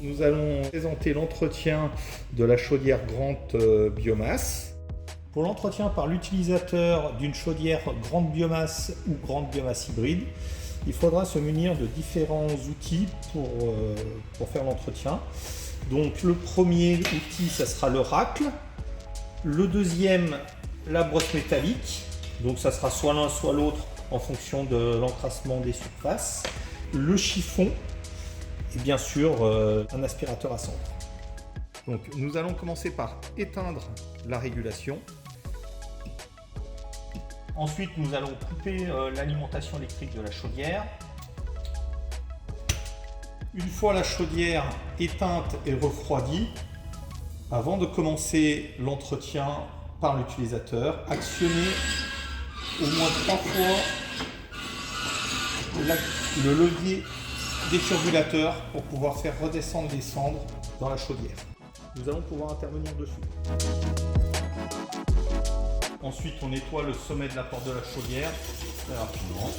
Nous allons présenter l'entretien de la chaudière grande biomasse. Pour l'entretien par l'utilisateur d'une chaudière grande biomasse ou grande biomasse hybride, il faudra se munir de différents outils pour faire l'entretien. Donc le premier outil, ça sera le racle. Le deuxième, la brosse métallique. Donc ça sera soit l'un soit l'autre en fonction de l'encrassement des surfaces. Le chiffon et bien sûr un aspirateur à cendre. Donc nous allons commencer par éteindre la régulation. Ensuite, nous allons couper l'alimentation électrique de la chaudière. Une fois la chaudière éteinte et refroidie, avant de commencer l'entretien par l'utilisateur, actionnez au moins 3 fois le levier des turbulateurs pour pouvoir faire redescendre les cendres dans la chaudière. Nous allons pouvoir intervenir dessus. Ensuite, on nettoie le sommet de la porte de la chaudière très rapidement.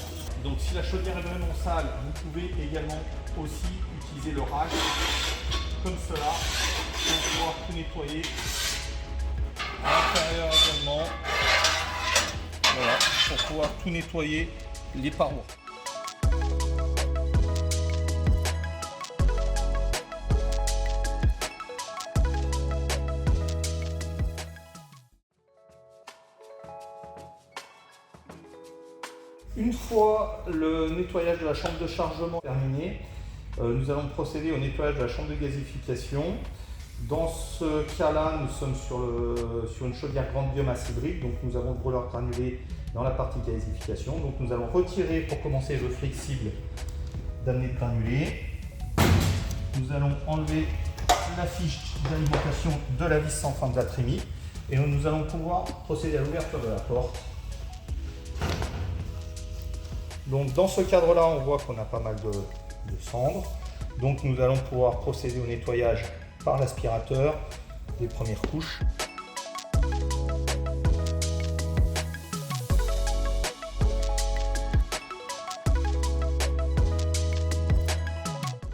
Donc si la chaudière est vraiment sale, vous pouvez également aussi utiliser le rack comme cela pour pouvoir tout nettoyer à l'intérieur également. Voilà, pour pouvoir tout nettoyer les parois. Une fois le nettoyage de la chambre de chargement terminé, nous allons procéder au nettoyage de la chambre de gazification. Dans ce cas-là, nous sommes sur une chaudière grande biomasse hybride, donc nous avons le brûleur granulé dans la partie gazification. Donc nous allons retirer pour commencer le flexible d'amener de granulé. Nous allons enlever la fiche d'alimentation de la vis sans fin de la trémie et nous allons pouvoir procéder à l'ouverture de la porte. Donc dans ce cadre-là, on voit qu'on a pas mal de cendres. Donc nous allons pouvoir procéder au nettoyage par l'aspirateur des premières couches.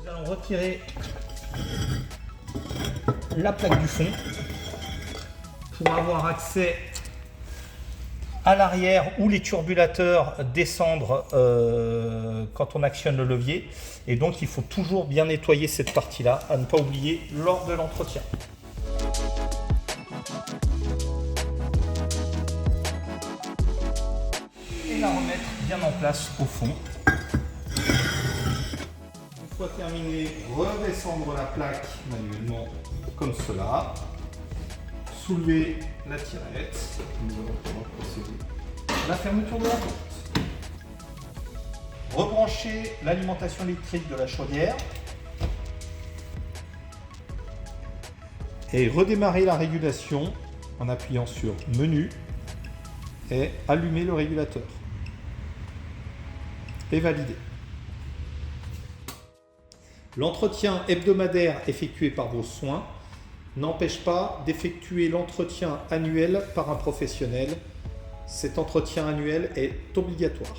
Nous allons retirer la plaque du fond pour avoir accès à l'arrière où les turbulateurs descendent quand on actionne le levier. Et donc il faut toujours bien nettoyer cette partie-là, à ne pas oublier lors de l'entretien. Et la remettre bien en place au fond. Une fois terminé, redescendre la plaque manuellement comme cela. Soulever la tirette, nous allons pouvoir procéder à la fermeture de la porte. Rebrancher l'alimentation électrique de la chaudière et redémarrer la régulation en appuyant sur Menu et allumer le régulateur et valider. L'entretien hebdomadaire effectué par vos soins n'empêche pas d'effectuer l'entretien annuel par un professionnel. Cet entretien annuel est obligatoire.